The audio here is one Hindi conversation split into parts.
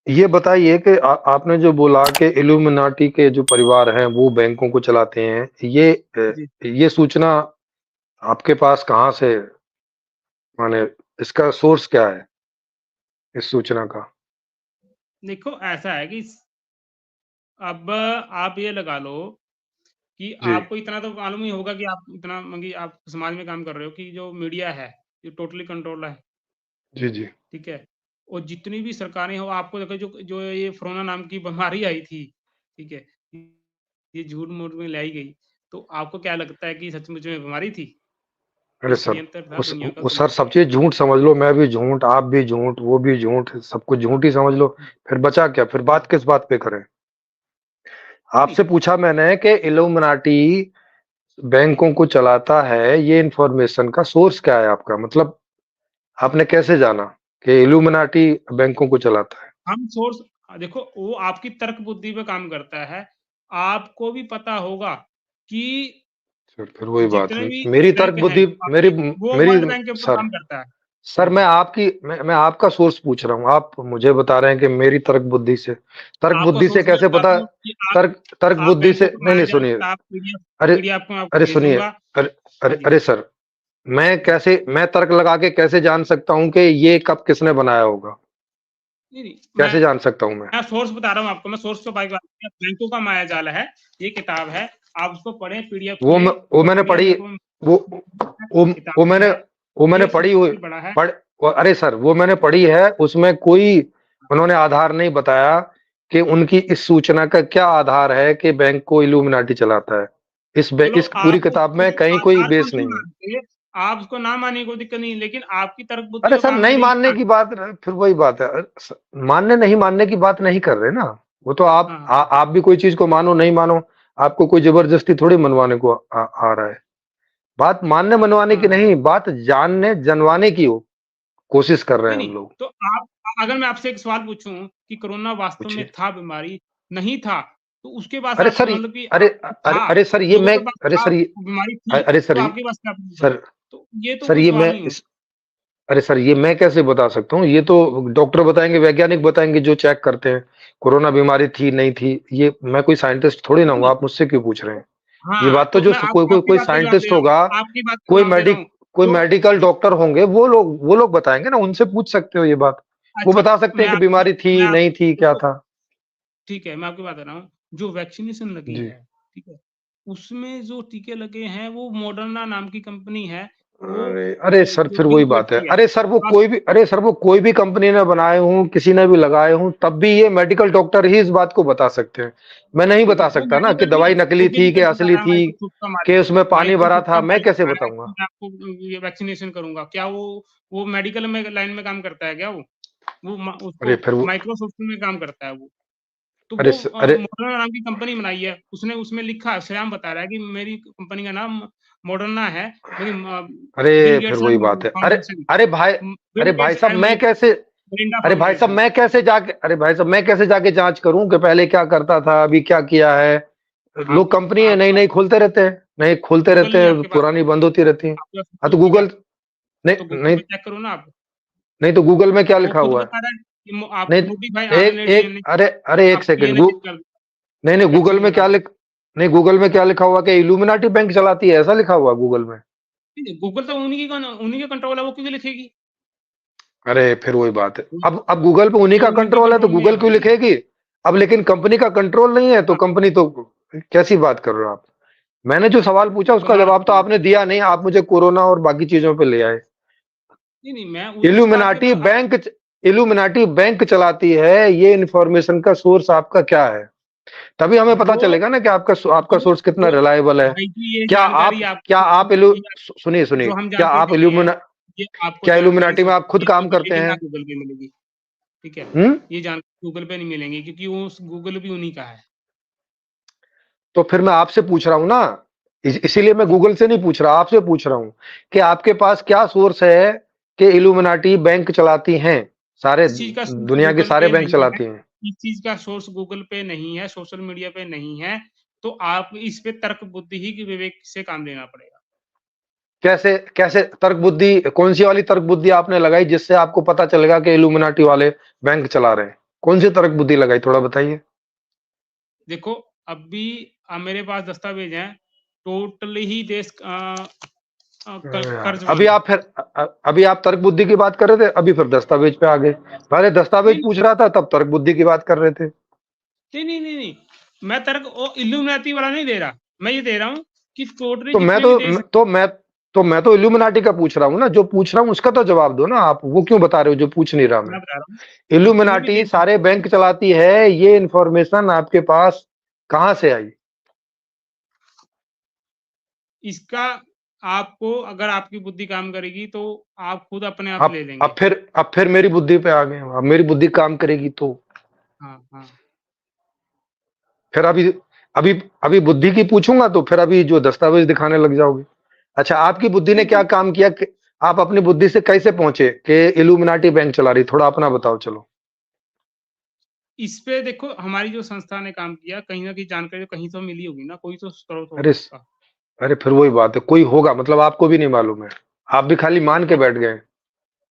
ये बताइए कि आपने जो बोला कि इल्यूमिनाटी के जो परिवार हैं वो बैंकों को चलाते हैं, जी। ये सूचना आपके पास कहाँ से, माने इसका सोर्स क्या है इस सूचना का? देखो ऐसा है कि अब आप ये लगा लो कि जी, आपको इतना तो मालूम ही होगा कि आप इतना मंगी आप समाज में काम कर रहे हो कि जो मीडिया है, ये टोटली कंट्रोल है, जी, जी। ठीक है? और जितनी भी सरकारें हो आपको देखो जो जो ये कोरोना नाम की बीमारी आई थी, ठीक है? ये झूठ-मूठ में लाई गई, तो आपको क्या लगता है कि सचमुच में बीमारी थी? अरे ये सर, षड्यंत्र था उस दुनिया का वो सर दुनिया सब चीज़ झूठ समझ लो, मैं भी झूठ, आप भी झूठ, वो भी झूठ, सब कुछ झूठ ही समझ लो, हुँ, फिर बचा क्या? फिर हुँ। बात किस बात पे करें? नहीं, आपसे पूछा मैंने कि इल्यूमिनाटी बैंकों को चलाता है, ये इन्फॉर्मेशन का सोर्स क्या है आपका? मतलब आपने कैसे जाना कि इल्यूमिनाटी बैंकों को चलाता है? हम सोर्स देखो वो आपकी तर्क बुद्धि पे काम करता है। आपको भी पता होगा कि फिर वही बात जितने है। भी मेरी तर्क बैंक हैं बुद्धि मेरी आपके, वो मेरी वर्ल्ड बैंक के ऊपर सर काम करता है। सर हाँ, मैं आपका सोर्स पूछ रहा हूँ। आप मुझे बता रहे हैं कि मेरी तर्क आपको बुद्धि से सोर्स मैं कैसे बताता पता? हूँ कि तर्क आप बुद्धि बैंकों से को नहीं, माया नहीं, जाल सुनिए। का अरे, पीडीएफ को मैं आपको अरे भेज सुनिए। दूँगा। अरे, हाँ जी, अरे सर, जी। मैं तर्क लगा के कैसे जान सकता हूँ कि ये कब किसने बनाया होगा? नहीं, नहीं, कैसे जान सकता हूँ मैं? मैं सोर्स बता रहा हूँ आपको, मैं सोर्स पे बात कर रहा हूँ। बैंकों का माया जाल है, ये किताब है, आप उसको पढ़ें, पीडीएफ लें, वो उसका मैंने पीडीएफ पढ़ी। मेरे को वो वो किताब वो भी मैंने है, वो मैंने ये पढ़ी सोर्स हुई भी बड़ा है। पढ़ अरे सर, वो मैंने पढ़ी है। उसमें कोई उन्होंने आधार नहीं बताया कि उनकी इस सूचना का क्या आधार है कि बैंक को इल्यूमिनाटी चलाता है। चलो इस पूरी आप किताब में उसको कहीं कोई आधार को बेस नहीं नहीं है। मानते, आप उसको ना मानने की कोई दिक्कत नहीं, लेकिन आपकी तर्क बुद्धि अरे तो सर, काम नहीं नहीं रही मानने ना। की बात, फिर वही बात है। मानने नहीं मानने की बात नहीं कर रहे ना। वो तो हाँ, आप भी कोई चीज को मानो नहीं मानो, आपको कोई जबरदस्ती थोड़ी मनवाने को आ रहा है। बात मानने मनवाने की हाँ, हाँ। नहीं, बात जानने जनवाने की हो कोशिश कर रहे नहीं, हैं हम नहीं, लोग। तो आप अगर मैं आपसे एक सवाल पूछूँ कि कोरोना वास्तव में पूछिए। था बीमारी, नहीं था, तो उसके बाद अरे आप सर, मतलब कि अरे था, अरे सर, ये लोगों मैं के पास अरे था, सर, ये बीमारी थी, अरे सर, तो आपके पास क्या प्रूफ़ है? सर तो ये तो सर, कोई ये सवाल मैं नहीं इस होता। अरे सर, ये मैं कैसे बता सकता हूँ? ये तो डॉक्टर बताएंगे, वैज्ञानिक बताएंगे जो चेक करते हैं। कोरोना बीमारी थी नहीं थी, ये मैं कोई साइंटिस्ट थोड़ी ना नहीं, हूँ। नहीं, आप मुझसे क्यों पूछ रहे हैं? ये हाँ, बात तो तो जो मैं आप आपकी कोई बात का जवाब दे साइंटिस्ट रहा हूँ, होगा, आपकी बात का जवाब दे रहा हूँ। कोई जो मेडिकल डॉक्टर होंगे, वो लोग बताएंगे ना। उनसे पूछ सकते हो ये बात। वो अच्छा, बता सकते मैं हैं कि आपकी बीमारी थी मैं आप नहीं थी, क्या देखो था। ठीक है, मैं आपकी बात कर रहा हूँ, जो वैक्सीनेशन लगी जी। है, ठीक है? उसमें जो टीके लगे हैं, वो मॉडर्ना नाम की कंपनी है, वो अरे सर, जो फिर वही बिल बात है। गेट्स की है। तो आप अरे सर, वो कोई भी कंपनी ने बनाए हों, किसी ने भी लगाए हों, तब भी ये मेडिकल डॉक्टर ही इस बात को बता सकते हैं। मैं नहीं ठीक है, बता वो सकता ना कि मेडिकल नहीं दवाई है, नकली थी कि ओकेमिकल बता असली रहा है थी, माइक्रोसॉफ्ट का कि मालिक। उसमें पानी भरा माइक्रोसॉफ्ट था। का मैं मालिक कैसे बता रहा है कि बताऊंगा? मैं आपको ये वैक्सीनेशन करूँगा। क्या वो मेडिकल में लाइन में काम करता है क्या वो? वो म अरे उसको फिर वो माइक्रोसॉफ्ट में काम करता है वो। तो अरे वो अरे मॉडर्ना नाम की कंपनी बनाई है, उसने उसमें लिखा है, स्वयं बता रहा है कि मेरी कंपनी का नाम मॉडर्ना है, मेरी बिल फिर गेट्स वही बात है। फाउंडेशन, अरे भाई, बिल भाई गेट्स साहब, एंड मैं कैसे मेलिंडा फाउंडेशन। अरे भाई साहब, मैं कैसे जाके जांच करूं कि पहले क्या करता था, अभी क्या किया है? लोग कंपनी है, नई आपके नई पास खोलते रहते हैं, नई खोलते गूगल रहते नहीं है हैं, आपके पास? पुरानी बंद होती रहती है। आपके पास हाँ, तो गूगल नहीं है? गूगल नहीं, तो गूगल नहीं, पे चेक करो ना आप। नहीं, तो गूगल में क्या वो लिखा खुद हुआ है? बता रहा है कि आप नहीं, मोदी भाई एक आर्यन एक डीएनए अरे, अरे एक आपको सेकंड। डीएनए चेक कर नहीं, नहीं, गूगल वैक्सीन में बना क्या दूँ। लिख नहीं, गूगल में क्या लिखा हुआ कि इल्यूमिनाटी बैंक चलाती है, ऐसा लिखा हुआ गूगल में। नहीं, नहीं, गूगल तो उन्हीं के कंट्रोल है, वो क्यों लिखेगी? अरे फिर वही बात है। वो अब गूगल पे उन्हीं ये का उन्हीं के कंट्रोल है तो कंट्रोल में है गूगल क्यों भाई। लिखेगी? अब लेकिन कंपनी का कंट्रोल नहीं है तो हाँ, कंपनी तो, कैसी बात कर रहे हो आप? मैंने जो सवाल पूछा उसका बना जवाब तो रखी है। आपने दिया नहीं। आप मुझे कोरोना और बाकी चीजों पे ले आए। नहीं, नहीं, मैं उस बात के इल्यूमिनाटी बाद बैंक इल्यूमिनाटी बैंक चलाती है, ये इन्फॉर्मेशन का सोर्स आपका क्या है? तभी हमें पता वो चलेगा ना कि आपका वो सोर्स कितना वो रिलायबल है। भाई जी ये क्या जानकारी आप क्या आपको आप इल्यू ये सुनिए, सुनिए। जो हम क्या जानकारी आप दे रहे हैं, इल्यूमिना ये आपको क्या जानकारी इल्यूमिनाटी में आप सोशल खुद मीडिया पे काम करते मिलेगी हैं? ना गूगल पे मिलेगी, ठीक है? हम्म। ये जानकारी गूगल पे नहीं मिलेंगी क्योंकि वो गूगल भी उन्हीं का है। तो फिर मैं आपसे पूछ रहा हूँ ना, इसीलिए मैं जी, गूगल से नहीं पूछ रहा, आपसे पूछ रहा हूँ कि आपके पास क्या सोर्स है कि इल्यूमिनाटी बैंक चलाती हैं, सारे इस चीज़ का सोर्स दुनिया के गूगल सारे पे बैंक नहीं है, चलाती हैं। इस चीज़ का सोर्स गूगल पे नहीं है, सोशल मीडिया पे नहीं है, तो आप इस पे तर्क बुद्धि ही की विवेक से काम लेना पड़ेगा। कैसे कैसे तर्क बुद्धि, कौन सी वाली तर्क बुद्धि आपने लगाई जिससे आपको पता चलेगा कि इल्यूमिनाटी वाले बैंक चला रहे हैं? कौन सी तर्क बुद्धि लगाई, थोड़ा बताइए? देखो, अभी मेरे पास दस्तावेज हैं, टोटली ही देश यार, कर्ज वाला है। अभी आप तर्क बुद्धि की बात कर रहे थे, अभी फिर दस्तावेज पे आ गए। पहले नहीं, दस्तावेज पूछ रहा था, तब तर्क बुद्धि की बात कर रहे थे। नहीं, नहीं, नहीं, नहीं, मैं तर्क इल्यूमिनाती वाला नहीं दे रहा, मैं ये दे रहा हूँ कि टोटली तो मैं जितने भी तो देश। मैं तो इल्यूमिनाटी का पूछ रहा हूँ ना, जो पूछ रहा हूँ उसका तो जवाब दो ना आप, वो क्यों बता रहे हो जो पूछ नहीं रहा मैं? मैं बता रहा हूँ, जितने भी इल्यूमिनाटी देश सारे बैंक चलाती है, ये इंफॉर्मेशन आपके पास कहां से आई? इसका आपको, अगर आपकी बुद्धि काम करेगी तो आप खुद अपने आप ले लेंगे। अब फिर मेरी बुद्धि पे आ गए, अब मेरी बुद्धि काम करेगी तो हाँ, हाँ। फिर अभी अभी बुद्धि की पूछूंगा तो फिर अभी जो दस्तावेज दिखाने लग जाओगे। अच्छा, आपकी बुद्धि ने नहीं, क्या काम किया कि आप अपनी बुद्धि से कैसे पहुंचे कि इल्यूमिनाटी बैंक चला रही, थोड़ा अपना बताओ चलो। इस पे देखो, हमारी जो संस्था ने काम किया, कहीं ना कहीं जानकारी कहीं तो मिली होगी ना, कोई तो स्रोत होगा अरे उसका। अरे फिर वही बात है, कोई होगा, मतलब आपको भी नहीं मालूम है, आप भी खाली मान के देखो, बैठ गए।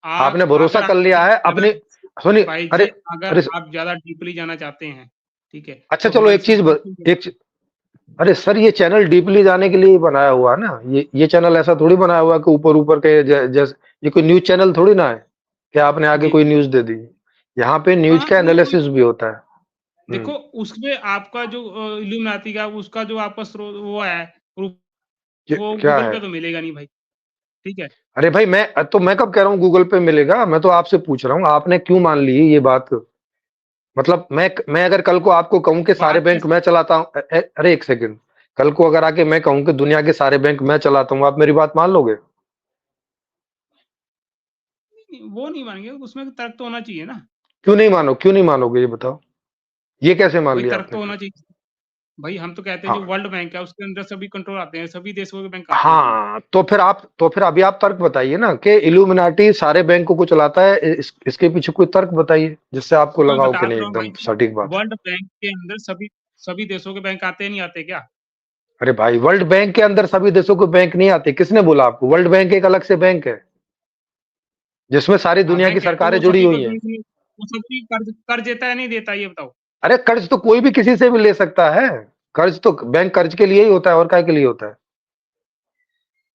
आप आपने भरोसा अगर कर आप लिया है ज्यादा, अपने। सुनिए, भाई अरे जी, अगर अरे आप ज्यादा डीपली जाना चाहते हैं, ठीक है, अच्छा, तो चलो हमारी एक चीज संस्था शुरू करें। अरे सर, ये चैनल डीपली जाने के लिए ही बनाया हुआ है ना, ये चैनल ऐसा थोड़ी बनाया हुआ है कि ऊपर ऊपर के जैसे ये कोई न्यूज चैनल थोड़ी ना है कि आपने आगे जी, कोई जी। न्यूज दे दी। यहाँ पे हाँ, न्यूज हाँ, का नहीं, कोई एनालिसिस भी होता है। देखो, उसमें आपका जो इल्यूमिनाती का उसका जो आपका स्रोत वो है प्रूफ, वो क्या गूगल है? पे तो मिलेगा नहीं भाई, ठीक है। अरे भाई, मैं कब कह रहा हूँ गूगल पे मिलेगा, मैं तो आपसे पूछ रहा हूँ आपने क्यों मान ली ये बात? मतलब मैं अगर कल को आपको कहूं कि सारे बात बैंक कैसे, मैं चलाता हूं, अरे एक सेकंड, कल को अगर आके मैं कहूं कि दुनिया के सारे बैंक मैं चलाता हूं, आप मेरी बात मान लोगे? वो नहीं मानेंगे, उसमें तर्क तो होना चाहिए ना। क्यों नहीं मानोगे, ये बताओ, ये कैसे मान भाई लिया तर्क आपने तो फिर? होना चाहिए। भाई हम तो कहते हैं जो हाँ वर्ल्ड बैंक है उसके अंदर सभी कंट्रोल आते हैं, सभी देशों के बैंक आते हैं उसमें। हाँ, तो फिर अभी आप तर्क बताइए ना कि इल्यूमिनाटी सारे बैंकों को चलाता है, इसके पीछे कोई तर्क बताइए जिससे आपको मैं लगाओ बता कि नहीं तो रहा हूँ भाई एकदम जी, सटीक बात है। वर्ल्ड बैंक के अंदर सभी सभी देशों के बैंक आते नहीं आते क्या? अरे भाई, वर्ल्ड बैंक के अंदर सभी देशों को बैंक नहीं आते, किसने बोला आपको? वर्ल्ड बैंक एक अलग से बैंक है जिसमें सारी हाँ, दुनिया की बैंक है तो सरकारें जुड़ी हुई हैं। वो सभी कर्ज देता है नहीं देता, ये बताओ। अरे कर्ज तो कोई भी किसी से भी ले सकता है, कर्ज तो बैंक कर्ज के लिए ही होता है, और काय के लिए होता है?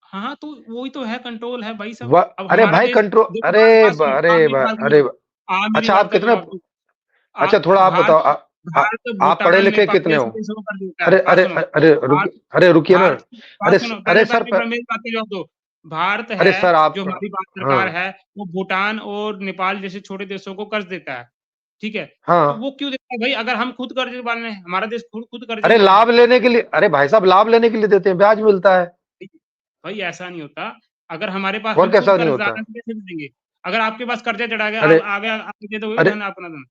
हाँ, हाँ, तो वही तो है, कंट्रोल है भाई सब। अब अरे हमारा भाई देश, कंट्रोल, देखो बात सुनो, आप मेरी बात अरे सुनो, आप मेरी अच्छा, बात आप का कितने, जवाब दो। अच्छा थोड़ा आप बताओ, भारत भारत, आप पढ़े भूटान, लिखे नेपाल कितने हो? जैसे देशों को कर्ज देता है। अरे बात अरे सुनो, अरे भारत अरे रुकिए ना। भारत बात सुनो, अरे पहले सर, मेरी बात का जवाब दो। भारत अरे है, सर आप, जो हमारी भारत सरकार हाँ है, वो भूटान और नेपाल जैसे छोटे देशों को कर्ज देता है, ठीक है? तो हाँ, वो क्यों देता है भाई? अगर हम खुद कर्ज वाले हैं, हमारा देश खुद खुद कर्जे अरे में है। लाभ लेने के लिए, अरे भाई साहब लाभ लेने के लिए देते हैं, ब्याज मिलता है। भाई ऐसा नहीं होता। अगर हमारे पास, और हम खुद कैसा नहीं होता? कर्जदार हैं तो कैसे दे देंगे? अगर आपके पास कर्जा चढ़ा गया, अरे आप आ गया, आप दे दोगे अरे धन अपना धन?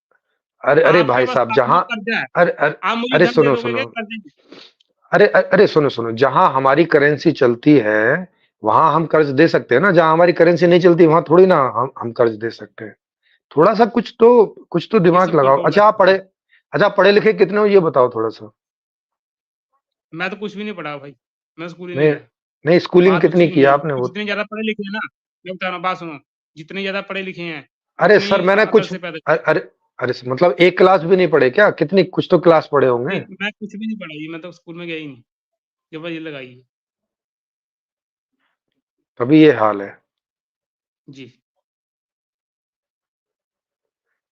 अरे आपके भाई पास साहब, अपना जहां, कर्जा है, अरे अरे आप मुझे अरे धन दे सुनो दोगे क्या सुनो, कर्जे में? अरे सुनो सुनो सुनो, जहां हमारी करेंसी चलती है वहां हम कर्ज दे सकते हैं ना, जहां हमारी करेंसी नहीं चलती वहां थोड़ी ना हम कर्ज दे सकते हैं। थोड़ा सा कुछ तो ये दिमाग सब लगाओ। कंट्रोल है भाई। अच्छा आप पढ़े लिखे कितने हो, ये बताओ थोड़ा सा। मैं तो कुछ भी नहीं पढ़ा भाई, मैं स्कूल ही नहीं नहीं गया। नहीं, स्कूलिंग बात कितनी उसकी की नहीं है है, आपने वो? जितने ज्यादा पढ़े लिखे हैं ना, मैं बता रहा हूँ, बात सुनो, जितने ज्यादा पढ़े लिखे हैं अरे उतनी सर मैंने अकल कुछ, से पैदा। अरे अरे मतलब एक क्लास भी नहीं पढ़े क्या? कितनी, कुछ तो क्लास पढ़े होंगे। नहीं, मैं कुछ भी नहीं पढ़ा जी, मैं तो स्कूल में गया ही नहीं, जब ये लगाई है। तभी ये हाल है। जी, ठीक है,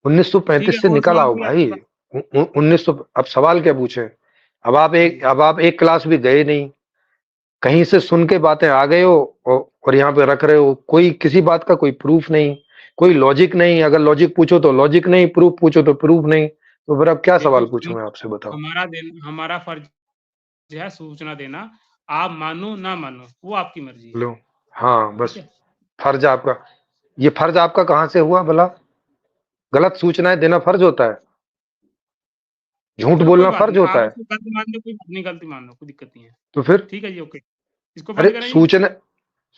1935 से और निकल सवाल आओ कोई भाई। आपके पास? 1900, अब सवाल क्या पूछे? जी, अब आप एक क्लास भी गए नहीं, कहीं से सुन के बातें आ गए हो, और यहाँ पे रख रहे हो, कोई किसी बात का कोई प्रूफ नहीं, कोई लॉजिक नहीं, अगर लॉजिक पूछो तो लॉजिक नहीं, प्रूफ पूछो तो प्रूफ नहीं, तो फिर अब क्या देखो, सवाल पूछूं मैं आपसे, बताओ? हमारा फर्ज है सूचना देना। आप मानो ना मानो, वो आपकी मर्जी है। लो, हाँ ठीक बस, है? फर्ज आपका, ये फर्ज आपका कहाँ से हुआ भला? गलत सूचनाएं देना फर्ज होता है? झूठ चलो कोई बोलना बात फर्ज नहीं, आप होता है? इसको गलती मान लो, कोई बात नहीं, गलती मान लो, कोई दिक्कत नहीं है। तो फिर, ठीक है जी, ओके। इसको अरे बंद करें जी?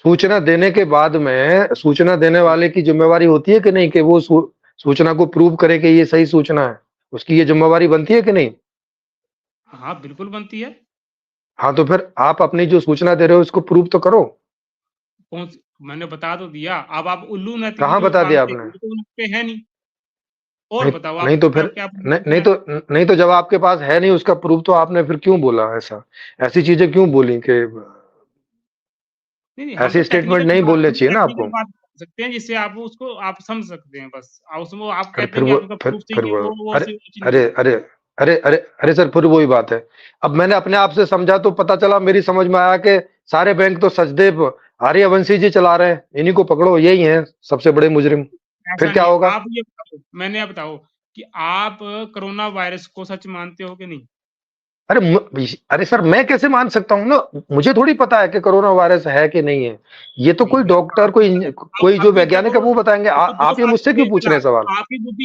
सूचना देने के बाद में सूचना देने जी। वाले की जिम्मेवारी होती है कि नहीं, कि वो सूचना को प्रूव करे कि ये सही सूचना है, उसकी ये जिम्मेवारी बनती है कि नहीं? हाँ, बिल्कुल बनती है। हाँ, तो फिर आप अपनी जो सूचना दे रहे हो उसको प्रूव तो करो। कौन सी मैंने बता तो दिया, अब आप उल्लू नैती की कहाँ जो बता बात दिया कही, आपने? वो तो उन पे है नहीं। और नहीं, बताओ नहीं तो आपके फिर पास क्या नहीं, प्रूफ नहीं है? तो नहीं तो जब आपके पास है नहीं उसका प्रूफ तो आपने फिर क्यों बोला ऐसा? ऐसी चीजें क्यों बोली कि नहीं, नहीं, हम तो ऐसी स्टेटमेंट नहीं बोलने चाहिए ना टेक्निकल आपको? बात कर सकते हैं जिससे आप उसको आप समझ सकते हैं बस। उसमें आप अरे कहते फिर हैं कि वो आपका प्रूफ फिर चाहिए, वो वो अरे चीज़ नहीं अरे है। अरे अरे अरे अरे सर फिर वही बात है। अब मैंने अपने आप से समझा तो पता चला, मेरी समझ में आया कि सारे बैंक तो सचदेव आर्यवंशी जी चला रहे हैं, इन्हीं को पकड़ो, यही हैं सबसे बड़े मुजरिम। फिर ऐसा क्या नहीं है। होगा? आप ये बताओ, मैंने ये बताओ कि आप कोरोना वायरस को सच मानते हो कि नहीं? अरे सर मैं कैसे मान सकता हूँ ना, मुझे थोड़ी पता है कि कोरोना वायरस है कि नहीं है। ये तो नहीं, कोई फिर डॉक्टर, आपकी कोई आप कोई जो अभी वैज्ञानिक है तो वो बताएंगे। देखो 2 आप ये साल मुझसे क्यों पहले पूछ चला, रहे हैं सवाल? आपकी बुद्धि